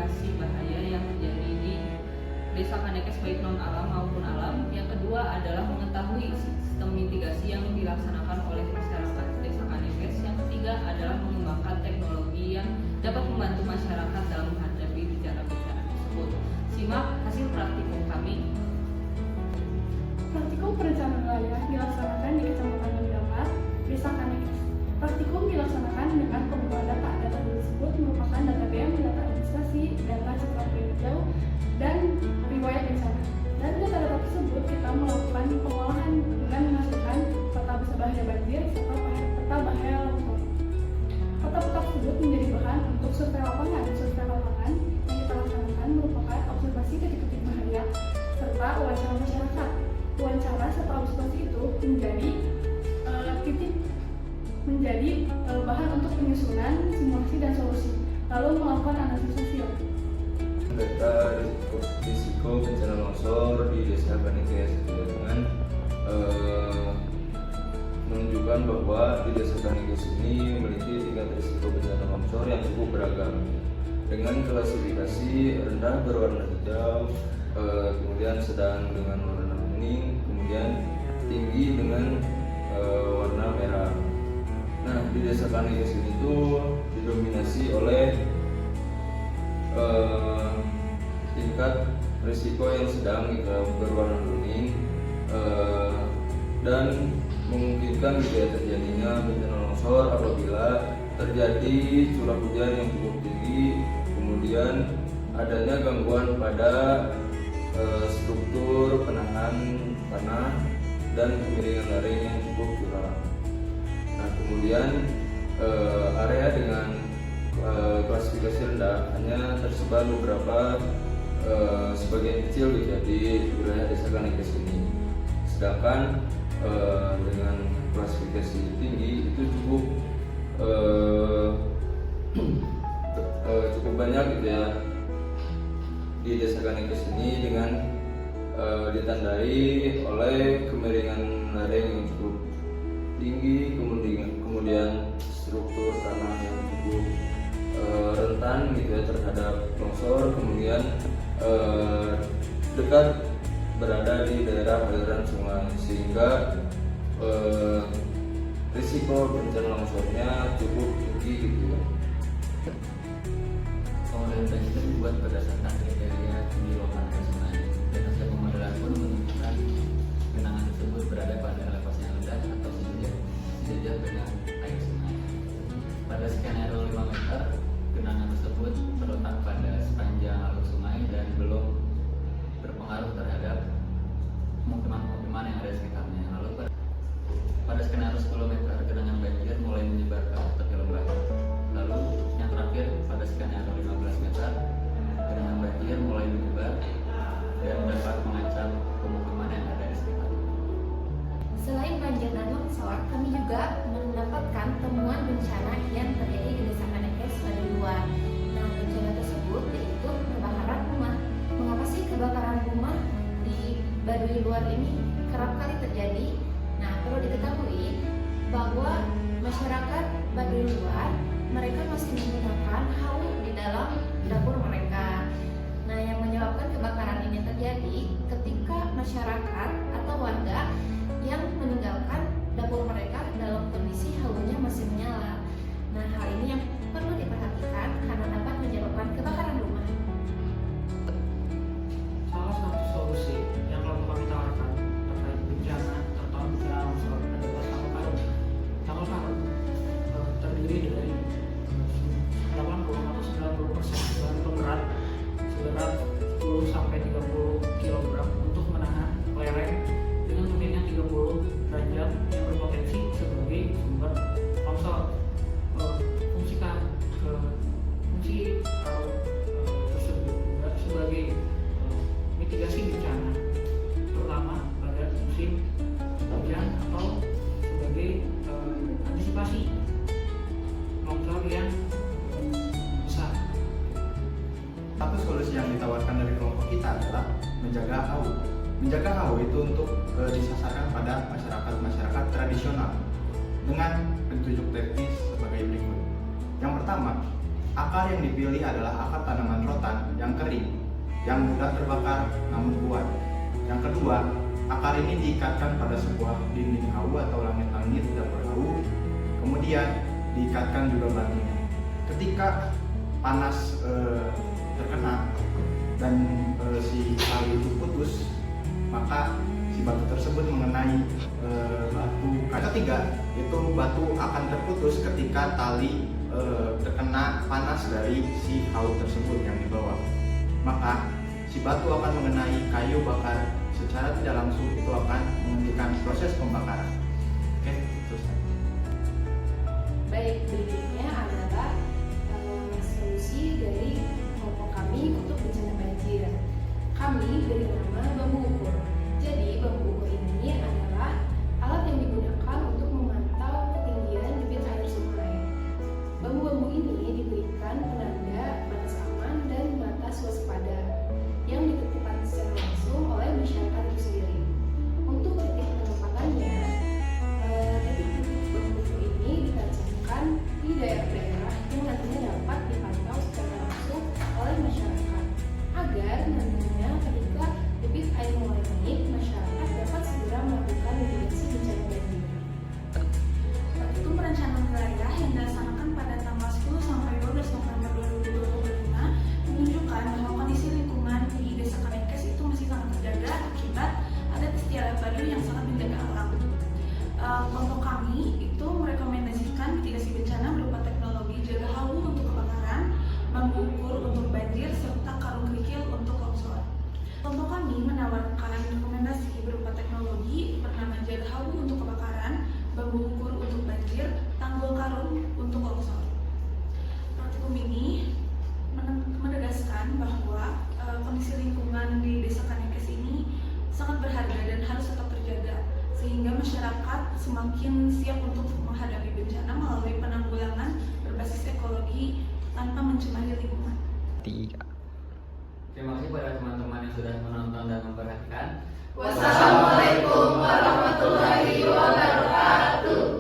mengidentifikasi bahaya yang terjadi di Desa Kanekes baik non alam maupun alam. Yang kedua adalah mengetahui sistem mitigasi yang dilaksanakan oleh masyarakat Desa Kanekes. Yang ketiga adalah mengembangkan teknologi yang dapat membantu masyarakat dalam menghadapi bencana-bencana tersebut. Simak hasil praktikum kami. Praktikum perencanaan wilayah dilaksanakan di Kecamatan Mendapat, Desa Kanekes. Praktikum dilaksanakan dengan pengumpulan data. Data tersebut merupakan data BM, data administrasi, data citra hijau, dan riwayat bencana. Dari data-data tersebut kita melakukan pengolahan dengan menghasilkan peta bahaya banjir serta peta bahaya longsor. Peta-peta tersebut menjadi bahan untuk survei lapangan. Survei lapangan yang kita laksanakan merupakan observasi titik-titik bahaya serta wawancara masyarakat. Wawancara serta observasi itu menjadi bahan untuk penyusunan simulasi dan solusi, lalu melakukan analisis sosial. Data risiko bencana longsor di Desa Kanekes dengan menunjukkan bahwa di Desa Kanekes ini memiliki tingkat risiko bencana longsor yang cukup beragam dengan klasifikasi rendah berwarna hijau, kemudian sedang dengan warna kuning, kemudian tinggi dengan warna merah. Nah, di Desa Kanekes ini tuh didominasi oleh tingkat risiko yang sedang berwarna kuning dan memungkinkan terjadinya bencana longsor apabila terjadi curah hujan yang cukup tinggi, kemudian adanya gangguan pada struktur penahan tanah dan kemiringan lereng yang cukup curam. Nah, kemudian area dengan klasifikasi rendah hanya tersebar beberapa sebagian kecil di wilayah Desa Kanekes ini. Sedangkan dengan klasifikasi tinggi itu cukup banyak gitu ya di Desa Kanekes ini dengan ditandai oleh kemiringan lereng yang cukup tinggi, kemudian struktur tanah yang cukup rentan gitu ya terhadap longsor, kemudian dekat berada di daerah aliran sungai sehingga risiko bencana longsornya cukup tinggi gitu ya. Pemodel banjir dibuat berdasarkan kriteria tinggi lokasi sungai dan hasil pemodelan pun menunjukkan genangan tersebut berada pada elevasi yang rendah atau sejajar dengan air sungai. Pada skenario 5 meter, genangan tersebut terletak pada sepanjang alur sungai dan belum berpengaruh terhadap pemukiman yang ada di sekitarnya. Lalu pada skenario 10 meter, genangan banjir mulai menyebar ke tepi lembah. Lalu yang terakhir pada skenario 15 meter, genangan banjir mulai menyebar dan dapat mengancam pemukiman yang ada di sekitarnya. Selain banjir dan longsor, kami juga mendapatkan temuan bencana yang terjadi di Desa Kanekes Baduy Luar. Nah, bencana tersebut yaitu kebakaran rumah. Mengapa sih kebakaran rumah di Baduy Luar ini kerap kali terjadi? Nah, perlu diketahui bahwa masyarakat Baduy Luar mereka masih menggunakan hawu di dalam dapur mereka. Nah, yang menyebabkan kebakaran ini terjadi ketika masyarakat atau warga yang meninggalkan dapur mereka dalam kondisi hawunya masih menyala. Nah, hal ini yang perlu diperhatikan karena dapat menyebabkan kebakaran rumah. Salah satu solusi yang kelompok kami tawarkan terkait bencana atau bencana longsor adalah tanggul karung. Tanggul karung terdiri dari 80 atau 90% bahan penggerak seberat 10 sampai 30 kg untuk menahan lereng dengan ketinggian 30 derajat yang berpotensi sebagai sumber longsor. Fungsi tersebut juga sebagai mitigasi bencana, terutama pada musim hujan atau sebagai antisipasi longsor yang besar. Satu solusi yang ditawarkan dari kelompok kita adalah menjaga hawu. Menjaga hawu itu untuk disasarkan pada masyarakat tradisional dengan petunjuk teknis sebagai berikut. Yang pertama, akar yang dipilih adalah akar tanaman rotan yang kering, yang mudah terbakar namun kuat. Yang kedua, akar ini diikatkan pada sebuah dinding hau atau langit-langit dapur hau, kemudian diikatkan juga batunya. Ketika panas terkena dan si tali itu putus, maka si batu tersebut mengenai batu. Ketiga, itu batu akan terputus ketika tali terkena panas dari si hau tersebut yang di bawah. Maka si batu akan mengenai kayu bakar secara tidak langsung, itu akan menghentikan proses pembakaran. Oke, terus. Baik, berikutnya adalah solusi dari kelompok kami untuk bencana banjir. Kami beri nama bambu ukur. Jadi bambu ukur ini adalah alat yang digunakan untuk memantau ketinggian debit air sungai. Bambu-bambu ini diberikan penanda batas aman dan batas waspada yang ditentukan secara langsung oleh masyarakat itu sendiri. Untuk titik penempatannya, titik-titik bambu ukur ini ditancapkan di daerah-daerah yang nantinya dapat dipantau secara langsung oleh masyarakat, agar nantinya ketika debit air mulai naik, masyarakat dapat segera melakukan mitigasi bencana banjir. Petitum perencanaan wilayah yang dilaksanakan pada tanggal 10 sampai 12 November 2025 menunjukkan bahwa kondisi lingkungan di Desa Kanekes itu masih sangat terjaga akibat adat istiadat Baduy yang sangat menjaga alam. Kelompok kami itu merekomendasikan mitigasi bencana berupa teknologi jaga hau untuk kebakaran, bambu ukur untuk banjir, serta karung kerikil untuk longsor. Kelompok kami menawarkan rekomendasi berupa teknologi bernama jaga hau untuk kebakaran, bambu ukur untuk banjir, tanggul karung untuk longsor. Praktikum ini menegaskan bahwa kondisi lingkungan di Desa Kanekes ini sangat berharga dan harus tetap terjaga, sehingga masyarakat semakin siap untuk menghadapi bencana melalui penanggulangan berbasis ekologi tanpa mencemari lingkungan. Terima kasih pada teman-teman yang sudah menonton dan memperhatikan. Wassalamualaikum warahmatullahi wabarakatuh.